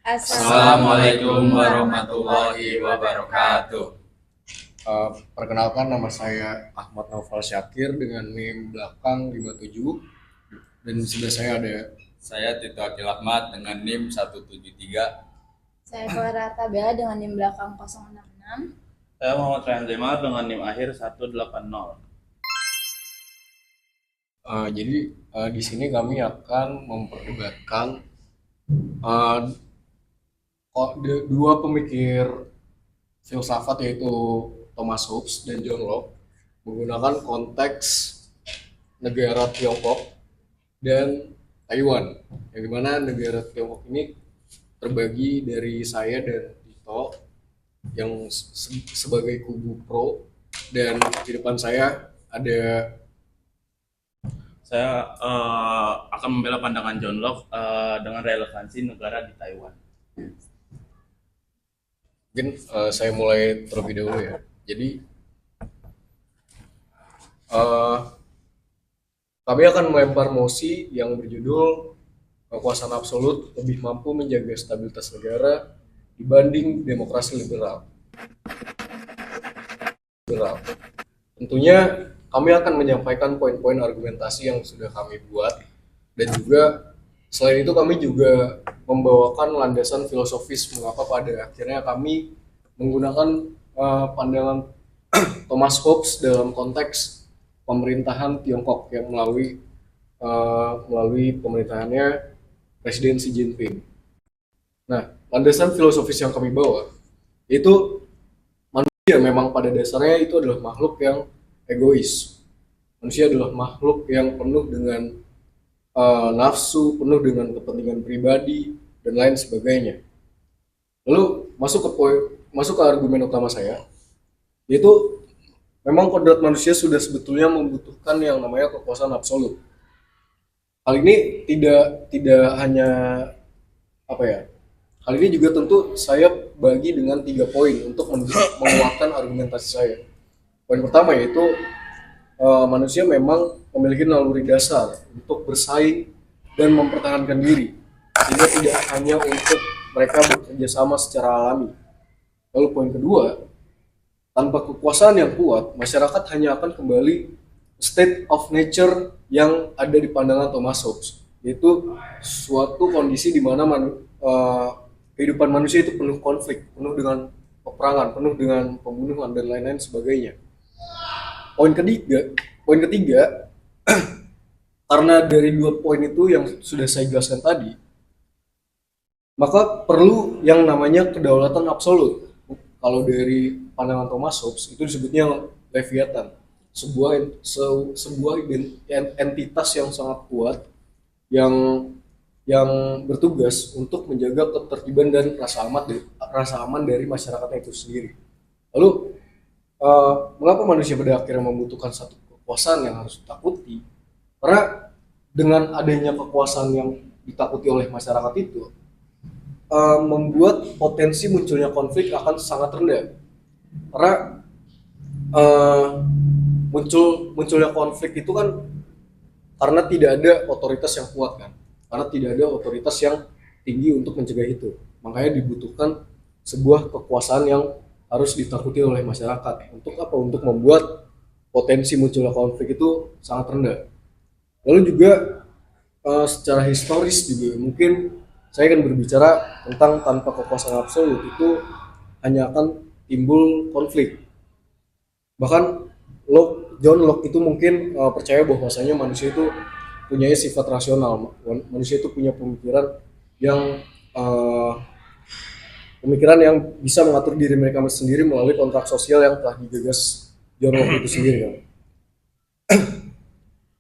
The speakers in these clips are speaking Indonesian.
Assalamualaikum warahmatullahi wabarakatuh. Perkenalkan, nama saya Ahmad Naufal Syakir dengan NIM belakang 57, dan di sebelah saya ada. Saya Tito Akil Ahmad dengan NIM 173. Saya Clara Tabela dengan NIM belakang 066. Saya Muhammad Ryan Zemal dengan NIM akhir 180. Jadi di sini kami akan memperdebatkan uh, dua pemikir filsafat, yaitu Thomas Hobbes dan John Locke, menggunakan konteks negara Tiongkok dan Taiwan, yang dimana negara Tiongkok ini terbagi dari saya dan Tito yang sebagai kubu pro, dan di depan saya ada. Saya akan membela pandangan John Locke dengan relevansi negara di Taiwan. Mungkin saya mulai terlebih dahulu ya. Jadi kami akan melempar mosi yang berjudul kekuasaan absolut lebih mampu menjaga stabilitas negara dibanding demokrasi liberal. Tentunya kami akan menyampaikan poin-poin argumentasi yang sudah kami buat, dan juga selain itu kami juga membawakan landasan filosofis mengapa pada akhirnya kami menggunakan pandangan Thomas Hobbes dalam konteks pemerintahan Tiongkok yang melalui pemerintahannya Presiden Xi Jinping. Nah, landasan filosofis yang kami bawa itu manusia memang pada dasarnya itu adalah makhluk yang egois. Manusia adalah makhluk yang penuh dengan nafsu, penuh dengan kepentingan pribadi dan lain sebagainya. Lalu masuk ke argumen utama saya, yaitu memang kodrat manusia sudah sebetulnya membutuhkan yang namanya kekuasaan absolut. Hal ini tidak hanya hal ini juga tentu saya bagi dengan 3 poin untuk menguatkan argumentasi saya. Poin pertama yaitu manusia memang memiliki naluri dasar untuk bersaing dan mempertahankan diri, sehingga tidak hanya untuk mereka bekerja sama secara alami. Lalu poin kedua, tanpa kekuasaan yang kuat, masyarakat hanya akan kembali state of nature yang ada di pandangan Thomas Hobbes, yaitu suatu kondisi di mana kehidupan manusia itu penuh konflik, penuh dengan peperangan, penuh dengan pembunuhan dan lain-lain sebagainya. Poin ketiga, karena dari 2 poin itu yang sudah saya jelaskan tadi, maka perlu yang namanya kedaulatan absolut. Kalau dari pandangan Thomas Hobbes itu disebutnya Leviathan, sebuah entitas yang sangat kuat yang bertugas untuk menjaga ketertiban dan rasa aman dari masyarakatnya itu sendiri. Lalu mengapa manusia pada akhirnya membutuhkan satu kekuasaan yang harus ditakuti? Karena dengan adanya kekuasaan yang ditakuti oleh masyarakat itu membuat potensi munculnya konflik akan sangat rendah. Karena munculnya konflik itu kan karena tidak ada otoritas yang kuat kan, karena tidak ada otoritas yang tinggi untuk mencegah itu. Makanya dibutuhkan sebuah kekuasaan yang harus ditakuti oleh masyarakat. Untuk apa? Untuk membuat potensi munculnya konflik itu sangat rendah. Lalu juga secara historis juga mungkin saya akan berbicara tentang tanpa kekuasaan absolut itu hanya akan timbul konflik. Bahkan John Locke itu mungkin percaya bahwasanya manusia itu punya sifat rasional. Manusia itu punya pemikiran yang bisa mengatur diri mereka sendiri melalui kontrak sosial yang telah digagas John Locke itu sendiri kan.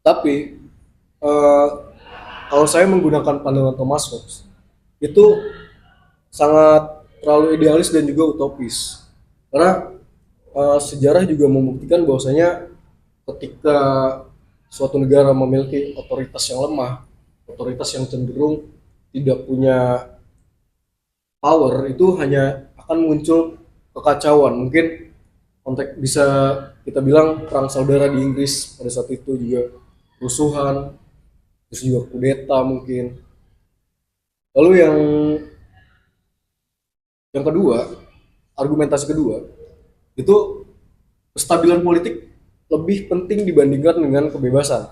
Tapi kalau saya menggunakan pandangan Thomas Hobbes itu sangat terlalu idealis dan juga utopis, karena sejarah juga membuktikan bahwasanya ketika suatu negara memiliki otoritas yang lemah, otoritas yang cenderung tidak punya power, itu hanya akan muncul kekacauan. Mungkin konteks bisa kita bilang perang saudara di Inggris pada saat itu, juga rusuhan, terus juga kudeta mungkin. Lalu yang Yang kedua, argumentasi kedua, itu kestabilan politik lebih penting dibandingkan dengan kebebasan.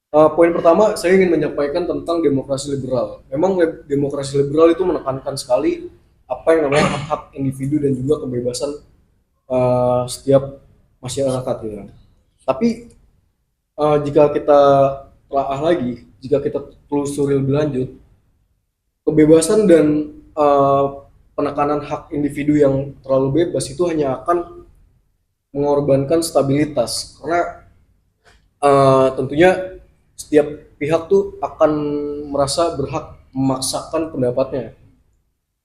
Poin pertama, saya ingin menyampaikan tentang demokrasi liberal. Memang demokrasi liberal itu menekankan sekali apa yang namanya hak-hak individu dan juga kebebasan setiap masyarakat gitu kan. Tapi jika kita telaah lagi, jika kita telusuri lebih lanjut, kebebasan dan eh, penekanan hak individu yang terlalu bebas itu hanya akan mengorbankan stabilitas, karena tentunya setiap pihak tuh akan merasa berhak memaksakan pendapatnya.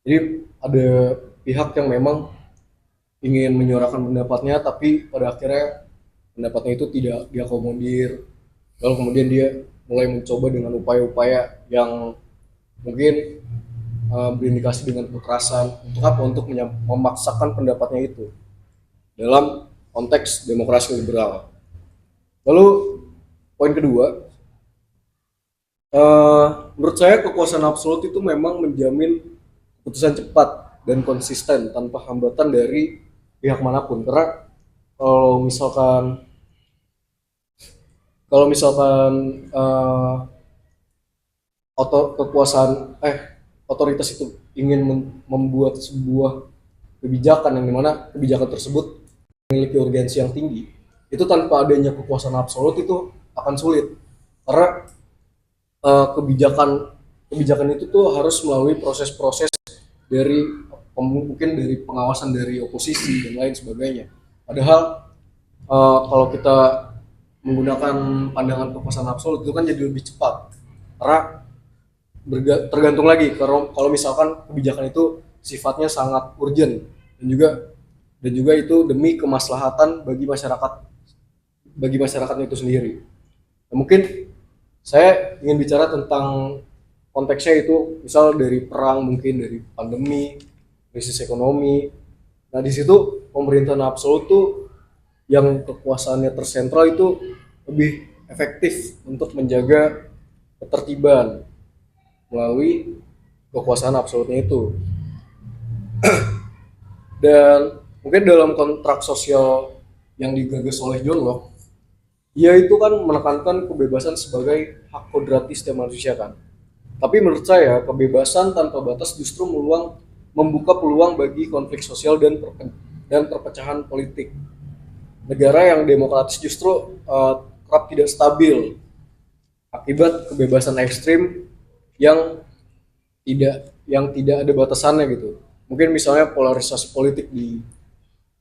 Jadi ada pihak yang memang ingin menyuarakan pendapatnya, tapi pada akhirnya pendapatnya itu tidak diakomodir. Lalu kemudian dia mulai mencoba dengan upaya-upaya yang mungkin berindikasi dengan kekerasan. Untuk apa? Untuk memaksakan pendapatnya itu dalam konteks demokrasi liberal. Lalu poin kedua, menurut saya kekuasaan absolut itu memang menjamin keputusan cepat dan konsisten tanpa hambatan dari pihak manapun. Karena kalau misalkan kalau misalkan kekuasaan otoritas itu ingin membuat sebuah kebijakan yang dimana kebijakan tersebut memiliki urgensi yang tinggi, itu tanpa adanya kekuasaan absolut itu akan sulit, karena kebijakan kebijakan itu tuh harus melalui proses-proses dari mungkin dari pengawasan dari oposisi dan lain sebagainya. Padahal kalau kita menggunakan pandangan kekuasaan absolut itu kan jadi lebih cepat, karena tergantung lagi kalau misalkan kebijakan itu sifatnya sangat urgent dan juga itu demi kemaslahatan bagi masyarakatnya itu sendiri. Nah, mungkin saya ingin bicara tentang konteksnya itu, misal dari perang, mungkin dari pandemi, krisis ekonomi. Nah, di situ pemerintahan absolut tuh yang kekuasaannya tersentral itu lebih efektif untuk menjaga ketertiban melalui kekuasaan absolutnya itu. Dan mungkin dalam kontrak sosial yang digagas oleh John Locke, ia itu kan menekankan kebebasan sebagai hak kodrati setiap manusia kan. Tapi menurut saya kebebasan tanpa batas justru membuka peluang bagi konflik sosial dan perpecahan politik. Negara yang demokratis justru kerap tidak stabil akibat kebebasan ekstrim yang tidak ada batasannya gitu. Mungkin misalnya polarisasi politik di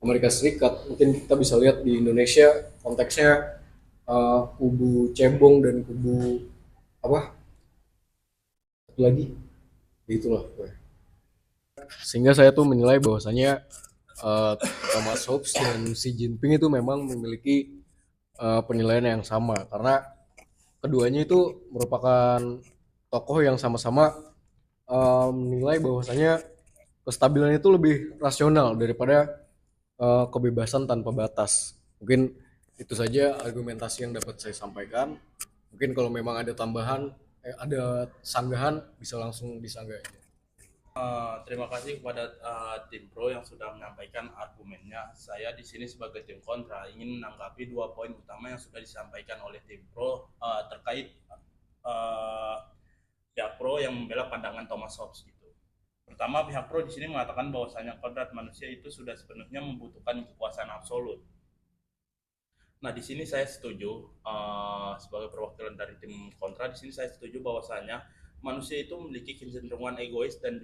Amerika Serikat, mungkin kita bisa lihat di Indonesia konteksnya kubu cebong dan kubu apa satu lagi, itulah. Sehingga saya tuh menilai bahwasanya Thomas Hobbes dan Xi Jinping itu memang memiliki penilaian yang sama, karena keduanya itu merupakan tokoh yang sama-sama menilai bahwasanya kestabilan itu lebih rasional daripada kebebasan tanpa batas. Mungkin itu saja argumentasi yang dapat saya sampaikan. Mungkin kalau memang ada tambahan, ada sanggahan, bisa langsung disanggah. Terima kasih kepada tim pro yang sudah menyampaikan argumennya. Saya di sini sebagai tim kontra ingin menanggapi 2 poin utama yang sudah disampaikan oleh tim pro terkait pihak pro yang membela pandangan Thomas Hobbes gitu. Pertama, pihak pro di sini mengatakan bahwasanya kodrat manusia itu sudah sepenuhnya membutuhkan kekuasaan absolut. Nah, di sini saya setuju sebagai perwakilan dari tim kontra. Di sini saya setuju bahwasanya manusia itu memiliki kecenderungan egois dan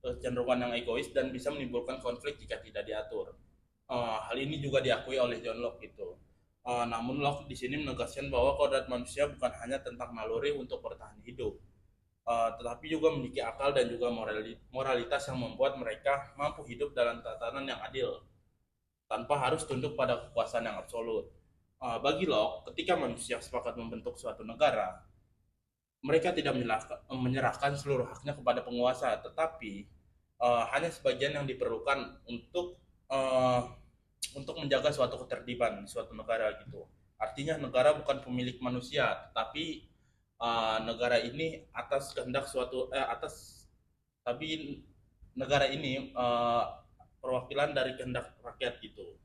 kecenderungan yang egois dan bisa menimbulkan konflik jika tidak diatur. Hal ini juga diakui oleh John Locke gitu. Namun Locke di sini menegaskan bahwa kodrat manusia bukan hanya tentang naluri untuk bertahan hidup, tetapi juga memiliki akal dan juga moralitas yang membuat mereka mampu hidup dalam tatanan yang adil tanpa harus tunduk pada kekuasaan yang absolut. Bagi Locke, ketika manusia sepakat membentuk suatu negara, mereka tidak menyerahkan seluruh haknya kepada penguasa, tetapi hanya sebagian yang diperlukan untuk menjaga suatu ketertiban di suatu negara gitu. Artinya negara bukan pemilik manusia, tetapi negara ini atas tapi negara ini perwakilan dari kehendak rakyat gitu.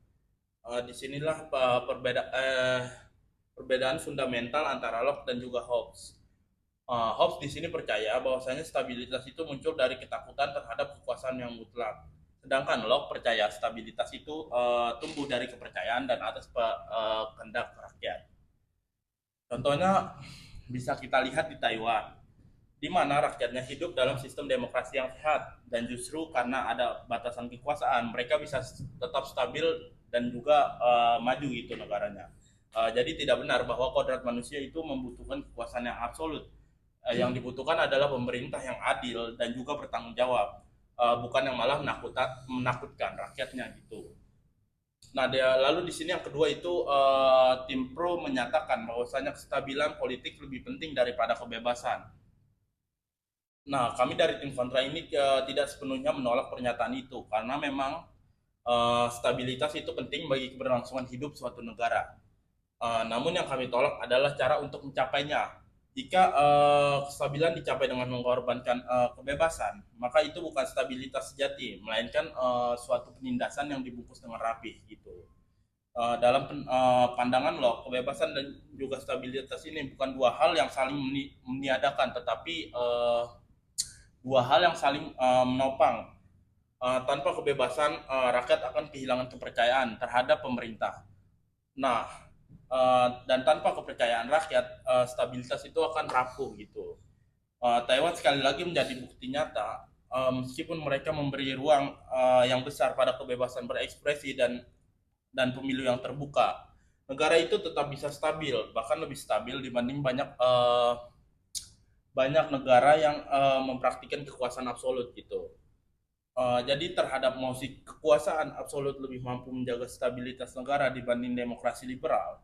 Disinilah perbedaan fundamental antara Locke dan juga Hobbes. Hobbes di sini percaya bahwasanya stabilitas itu muncul dari ketakutan terhadap kekuasaan yang mutlak. Sedangkan Locke percaya stabilitas itu tumbuh dari kepercayaan dan atas kehendak rakyat. Contohnya bisa kita lihat di Taiwan, di mana rakyatnya hidup dalam sistem demokrasi yang sehat dan justru karena ada batasan kekuasaan mereka bisa tetap stabil dan juga maju gitu negaranya. Jadi tidak benar bahwa kodrat manusia itu membutuhkan kekuasaan yang absolut. Yang dibutuhkan adalah pemerintah yang adil dan juga bertanggung jawab, bukan yang malah menakutkan rakyatnya gitu. Nah, lalu di sini yang kedua itu tim pro menyatakan bahwasanya kestabilan politik lebih penting daripada kebebasan. Nah, kami dari tim kontra ini tidak sepenuhnya menolak pernyataan itu karena memang stabilitas itu penting bagi keberlangsungan hidup suatu negara. Namun yang kami tolak adalah cara untuk mencapainya. Jika kestabilan dicapai dengan mengorbankan kebebasan, maka itu bukan stabilitas sejati, melainkan suatu penindasan yang dibungkus dengan rapi gitu. Dalam pandangan lo, kebebasan dan juga stabilitas ini bukan dua hal yang saling meniadakan, tetapi dua hal yang saling menopang. Tanpa kebebasan, rakyat akan kehilangan kepercayaan terhadap pemerintah. Nah, dan tanpa kepercayaan rakyat, stabilitas itu akan rapuh gitu. Taiwan sekali lagi menjadi bukti nyata, meskipun mereka memberi ruang yang besar pada kebebasan berekspresi dan pemilu yang terbuka, negara itu tetap bisa stabil, bahkan lebih stabil dibanding banyak negara yang mempraktikkan kekuasaan absolut gitu. Jadi terhadap musik kekuasaan absolut lebih mampu menjaga stabilitas negara dibanding demokrasi liberal.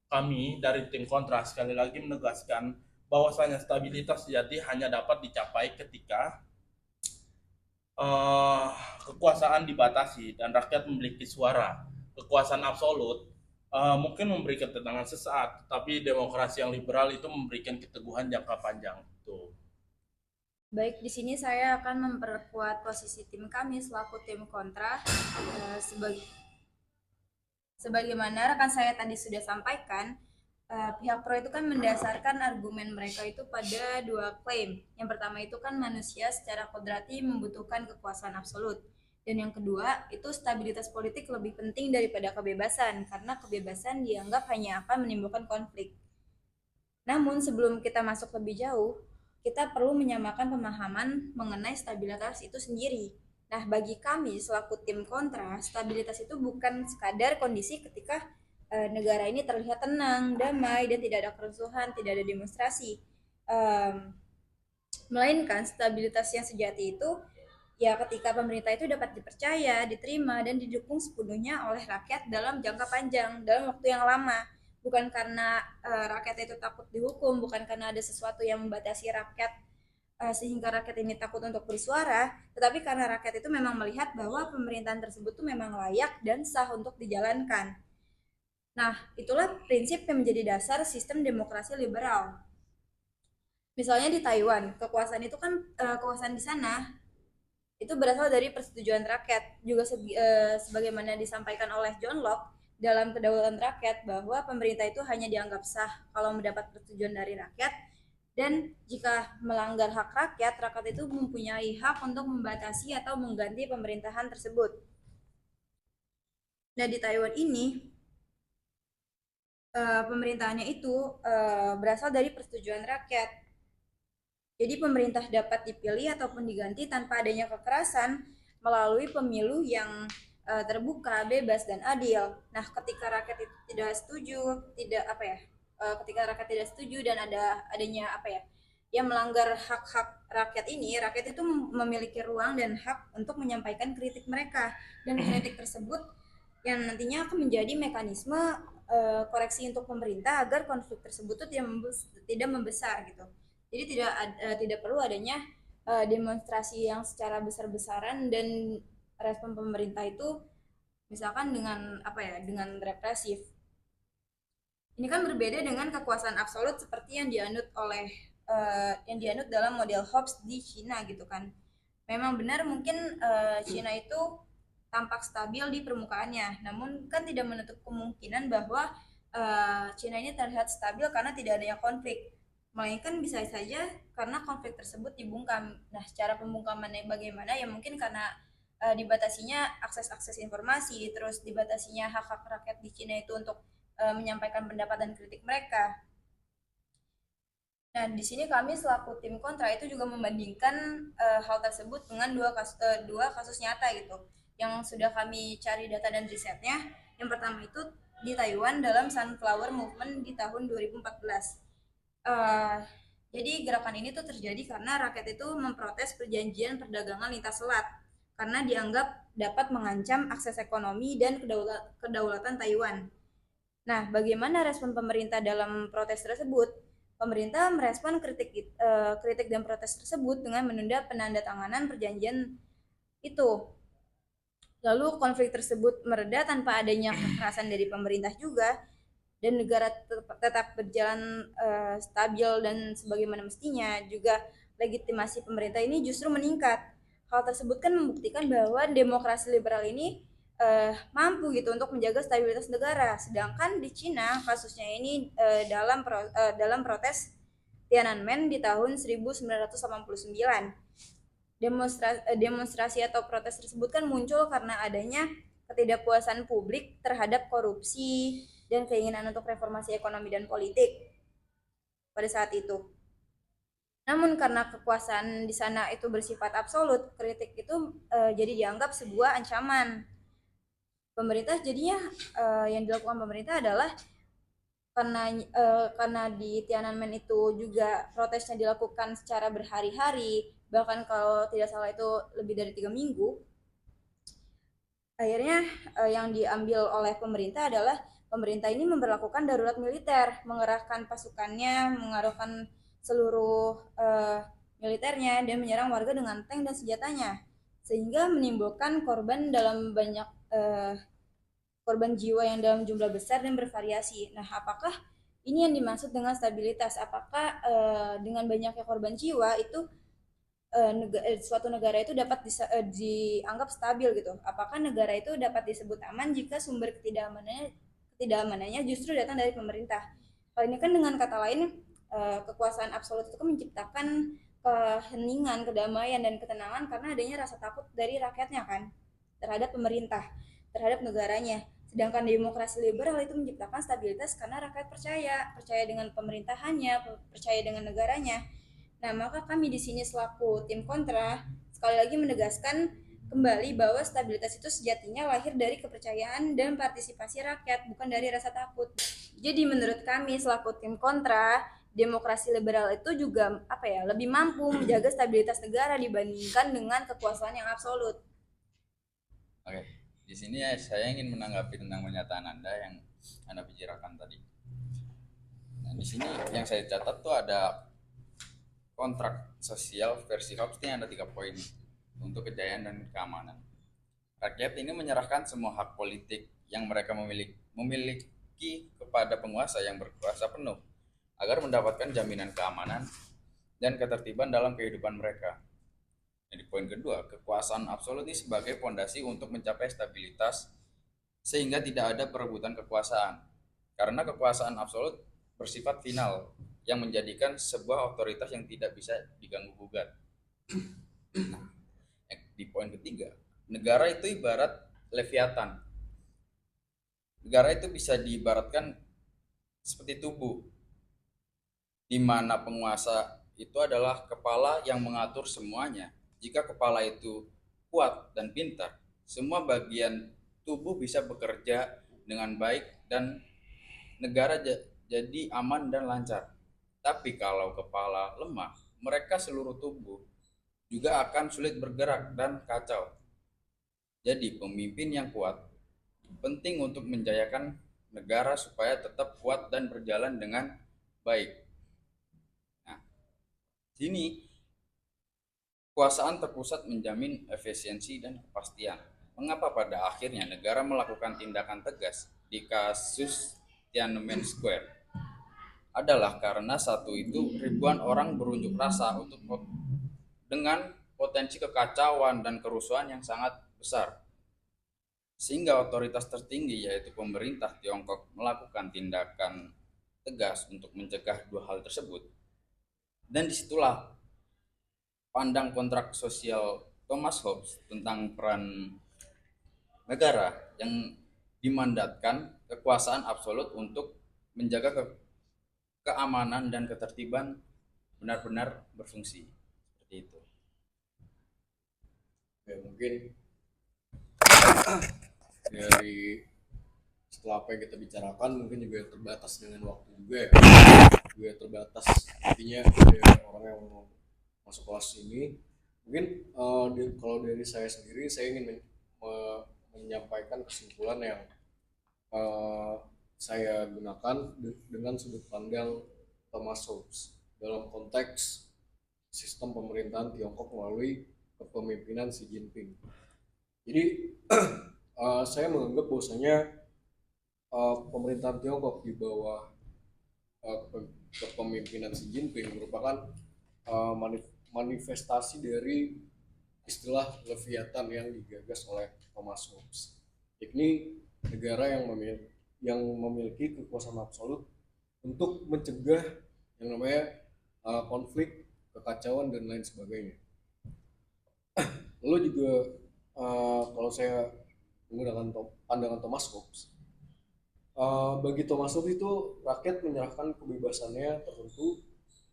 Kami dari tim kontra sekali lagi menegaskan bahwasanya stabilitas sejati hanya dapat dicapai ketika uh, kekuasaan dibatasi dan rakyat memiliki suara. Kekuasaan absolut mungkin memberi ketenangan sesaat, tapi demokrasi yang liberal itu memberikan keteguhan jangka panjang. Tuh. Baik, di sini saya akan memperkuat posisi tim kami selaku tim kontra sebagai sebagaimana rekan saya tadi sudah sampaikan. Pihak pro itu kan mendasarkan argumen mereka itu pada dua klaim. Yang pertama itu kan manusia secara kodrati membutuhkan kekuasaan absolut. Dan yang kedua itu stabilitas politik lebih penting daripada kebebasan karena kebebasan dianggap hanya akan menimbulkan konflik. Namun sebelum kita masuk lebih jauh, kita perlu menyamakan pemahaman mengenai stabilitas itu sendiri. Nah, bagi kami selaku tim kontra, stabilitas itu bukan sekadar kondisi ketika negara ini terlihat tenang, damai, dan tidak ada kerusuhan, tidak ada demonstrasi. Melainkan stabilitas yang sejati itu ya ketika pemerintah itu dapat dipercaya, diterima, dan didukung sepenuhnya oleh rakyat dalam jangka panjang, dalam waktu yang lama. Bukan karena rakyat itu takut dihukum, bukan karena ada sesuatu yang membatasi rakyat sehingga rakyat ini takut untuk bersuara, tetapi karena rakyat itu memang melihat bahwa pemerintahan tersebut itu memang layak dan sah untuk dijalankan. Nah, itulah prinsip yang menjadi dasar sistem demokrasi liberal. Misalnya di Taiwan, kekuasaan itu kan kekuasaan di sana itu berasal dari persetujuan rakyat. Juga sebagaimana disampaikan oleh John Locke dalam Kedaulatan Rakyat bahwa pemerintah itu hanya dianggap sah kalau mendapat persetujuan dari rakyat dan jika melanggar hak rakyat, rakyat itu mempunyai hak untuk membatasi atau mengganti pemerintahan tersebut. Nah, di Taiwan ini pemerintahannya itu berasal dari persetujuan rakyat. Jadi pemerintah dapat dipilih ataupun diganti tanpa adanya kekerasan melalui pemilu yang terbuka, bebas dan adil. Nah, ketika rakyat itu tidak setuju, ketika rakyat tidak setuju dan adanya yang melanggar hak-hak rakyat ini, rakyat itu memiliki ruang dan hak untuk menyampaikan kritik mereka dan kritik tersebut yang nantinya akan menjadi mekanisme koreksi untuk pemerintah agar konflik tersebut itu tidak membesar gitu. Jadi tidak perlu adanya demonstrasi yang secara besar-besaran dan respon pemerintah itu misalkan dengan represif. Ini kan berbeda dengan kekuasaan absolut seperti yang dianut dalam model Hobbes di Cina gitu kan. Memang benar mungkin Cina itu tampak stabil di permukaannya, namun kan tidak menutup kemungkinan bahwa Cina ini terlihat stabil karena tidak adanya konflik. Melainkan bisa saja karena konflik tersebut dibungkam. Nah, cara pembungkamannya bagaimana? Ya mungkin karena dibatasinya akses-akses informasi, terus dibatasinya hak-hak rakyat di Cina itu untuk menyampaikan pendapat dan kritik mereka. Nah, di sini kami selaku tim kontra itu juga membandingkan hal tersebut dengan dua kasus nyata gitu, yang sudah kami cari data dan risetnya. Yang pertama itu di Taiwan dalam Sunflower Movement di tahun 2014. Eh, jadi gerakan ini tuh terjadi karena rakyat itu memprotes perjanjian perdagangan lintas selat karena dianggap dapat mengancam akses ekonomi dan kedaulatan Taiwan. Nah, bagaimana respon pemerintah dalam protes tersebut? Pemerintah merespon kritik dan protes tersebut dengan menunda penandatanganan perjanjian itu. Lalu konflik tersebut mereda tanpa adanya kekerasan dari pemerintah juga, dan negara tetap berjalan stabil dan sebagaimana mestinya. Juga legitimasi pemerintah ini justru meningkat. Hal tersebut kan membuktikan bahwa demokrasi liberal ini mampu gitu untuk menjaga stabilitas negara. Sedangkan di Cina kasusnya ini dalam protes Tiananmen di tahun 1989. Demonstrasi atau protes tersebut kan muncul karena adanya ketidakpuasan publik terhadap korupsi dan keinginan untuk reformasi ekonomi dan politik pada saat itu. Namun karena kekuasaan di sana itu bersifat absolut, kritik itu jadi dianggap sebuah ancaman. Pemerintah jadinya yang dilakukan pemerintah adalah karena di Tiananmen itu juga protesnya dilakukan secara berhari-hari, bahkan kalau tidak salah itu lebih dari 3 minggu. Akhirnya yang diambil oleh pemerintah adalah pemerintah ini memperlakukan darurat militer, mengerahkan pasukannya, mengarahkan seluruh militernya dan menyerang warga dengan tank dan senjatanya, sehingga menimbulkan korban jiwa yang dalam jumlah besar dan bervariasi. Nah, apakah ini yang dimaksud dengan stabilitas? Apakah dengan banyaknya korban jiwa itu suatu negara itu dapat dianggap stabil gitu? Apakah negara itu dapat disebut aman jika sumber ketidakamanannya justru datang dari pemerintah? Kalau ini kan dengan kata lain kekuasaan absolut itu menciptakan keheningan, kedamaian dan ketenangan karena adanya rasa takut dari rakyatnya kan terhadap pemerintah, terhadap negaranya. Sedangkan demokrasi liberal itu menciptakan stabilitas karena rakyat percaya dengan pemerintahannya, percaya dengan negaranya. Nah, maka kami di sini selaku tim kontra sekali lagi menegaskan kembali bahwa stabilitas itu sejatinya lahir dari kepercayaan dan partisipasi rakyat, bukan dari rasa takut. Jadi menurut kami selaku tim kontra, demokrasi liberal itu juga lebih mampu menjaga stabilitas negara dibandingkan dengan kekuasaan yang absolut. Oke, di sini saya ingin menanggapi tentang pernyataan Anda yang Anda bicarakan tadi. Nah, di sini yang saya catat tuh ada kontrak sosial versi Hobbes ini ada 3 poin untuk kejayaan dan keamanan. Rakyat ini menyerahkan semua hak politik yang mereka memiliki kepada penguasa yang berkuasa penuh agar mendapatkan jaminan keamanan dan ketertiban dalam kehidupan mereka. Jadi poin kedua, kekuasaan absolut ini sebagai fondasi untuk mencapai stabilitas sehingga tidak ada perebutan kekuasaan. Karena kekuasaan absolut bersifat final yang menjadikan sebuah otoritas yang tidak bisa diganggu gugat. Nah, di poin ketiga, negara itu ibarat Leviathan. Negara itu bisa diibaratkan seperti tubuh, di mana penguasa itu adalah kepala yang mengatur semuanya. Jika kepala itu kuat dan pintar, semua bagian tubuh bisa bekerja dengan baik dan negara jadi aman dan lancar. Tapi kalau kepala lemah, mereka seluruh tubuh juga akan sulit bergerak dan kacau. Jadi pemimpin yang kuat penting untuk menjayakan negara supaya tetap kuat dan berjalan dengan baik. Nah, sini kekuasaan terpusat menjamin efisiensi dan kepastian. Mengapa pada akhirnya negara melakukan tindakan tegas di kasus Tiananmen Square? Adalah karena satu itu ribuan orang berunjuk rasa dengan potensi kekacauan dan kerusuhan yang sangat besar. Sehingga otoritas tertinggi yaitu pemerintah Tiongkok melakukan tindakan tegas untuk mencegah dua hal tersebut. Dan disitulah pandang kontrak sosial Thomas Hobbes tentang peran negara yang dimandatkan kekuasaan absolut untuk menjaga keamanan dan ketertiban benar-benar berfungsi. Seperti itu. Ya mungkin dari setelah apa yang kita bicarakan mungkin juga terbatas dengan waktu juga ya, juga terbatas artinya dari orang yang mau masuk kelas ini. Mungkin kalau dari saya sendiri saya ingin menyampaikan kesimpulan yang saya gunakan dengan sudut pandang Thomas Hobbes dalam konteks sistem pemerintahan Tiongkok melalui kepemimpinan Xi Jinping. Jadi saya menganggap bahwasanya pemerintahan Tiongkok di bawah kepemimpinan Xi Jinping merupakan manifestasi dari istilah Leviathan yang digagas oleh Thomas Hobbes, yakni negara yang memiliki kekuasaan absolut untuk mencegah yang namanya konflik, kekacauan dan lain sebagainya. Lalu juga kalau saya menggunakan pandangan Thomas Hobbes, bagi Thomas Hobbes itu rakyat menyerahkan kebebasannya tertentu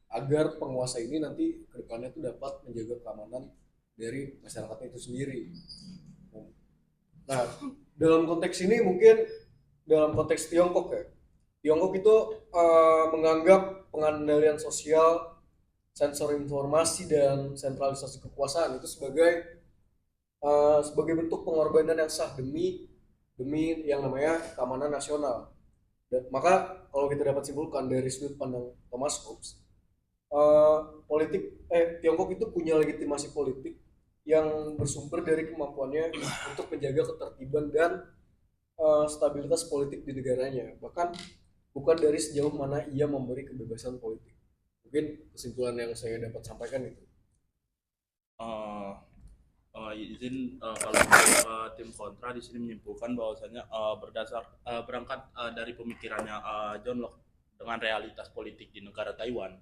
agar penguasa ini nanti kedepannya itu dapat menjaga keamanan dari masyarakatnya itu sendiri. Nah, dalam konteks ini mungkin dalam konteks Tiongkok ya, Tiongkok itu menganggap pengandalian sosial, sensor informasi dan sentralisasi kekuasaan itu sebagai bentuk pengorbanan yang sah demi yang namanya keamanan nasional. Dan maka kalau kita dapat simpulkan dari sudut pandang Thomas Hobbes, Tiongkok itu punya legitimasi politik yang bersumber dari kemampuannya untuk menjaga ketertiban dan stabilitas politik di negaranya, bahkan bukan dari sejauh mana ia memberi kebebasan politik. Mungkin kesimpulan yang saya dapat sampaikan itu. Izin kalau tim kontra di sini menyimpulkan bahwasanya berangkat dari pemikirannya John Locke dengan realitas politik di negara Taiwan.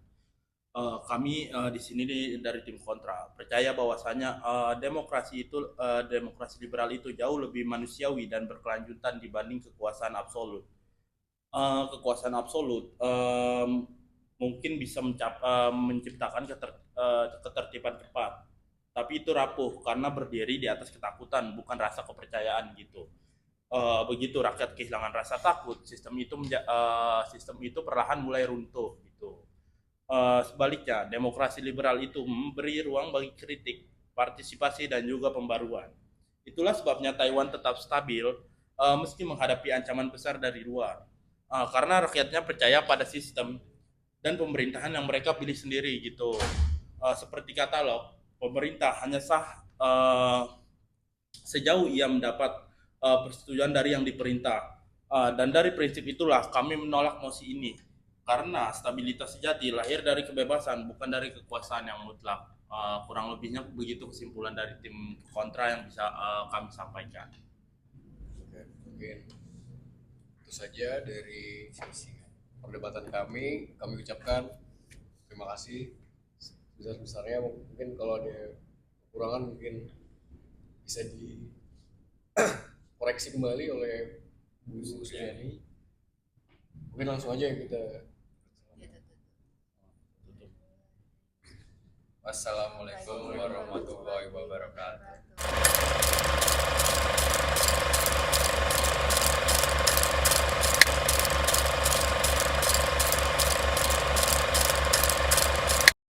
Kami di sini dari tim kontra percaya bahwasanya demokrasi liberal itu jauh lebih manusiawi dan berkelanjutan dibanding kekuasaan absolut. Kekuasaan absolut mungkin bisa menciptakan ketertiban cepat, tapi itu rapuh karena berdiri di atas ketakutan, bukan rasa kepercayaan gitu. Begitu rakyat kehilangan rasa takut, sistem itu perlahan mulai runtuh gitu. Sebaliknya, demokrasi liberal itu memberi ruang bagi kritik, partisipasi dan juga pembaruan. Itulah sebabnya Taiwan tetap stabil meski menghadapi ancaman besar dari luar. Karena rakyatnya percaya pada sistem dan pemerintahan yang mereka pilih sendiri gitu. Seperti kata Locke, pemerintah hanya sah sejauh ia mendapat persetujuan dari yang diperintah. Dan dari prinsip itulah kami menolak mosi ini. Karena stabilitas sejati lahir dari kebebasan, bukan dari kekuasaan yang mutlak. Kurang lebihnya begitu kesimpulan dari tim kontra yang bisa kami sampaikan. Oke, mungkin itu saja dari perdebatan kami. Kami ucapkan terima kasih sebesar-besarnya. Mungkin kalau ada kekurangan mungkin bisa dikoreksi kembali oleh Bu Suliani. Mungkin langsung aja kita. Wassalamualaikum warahmatullahi wabarakatuh.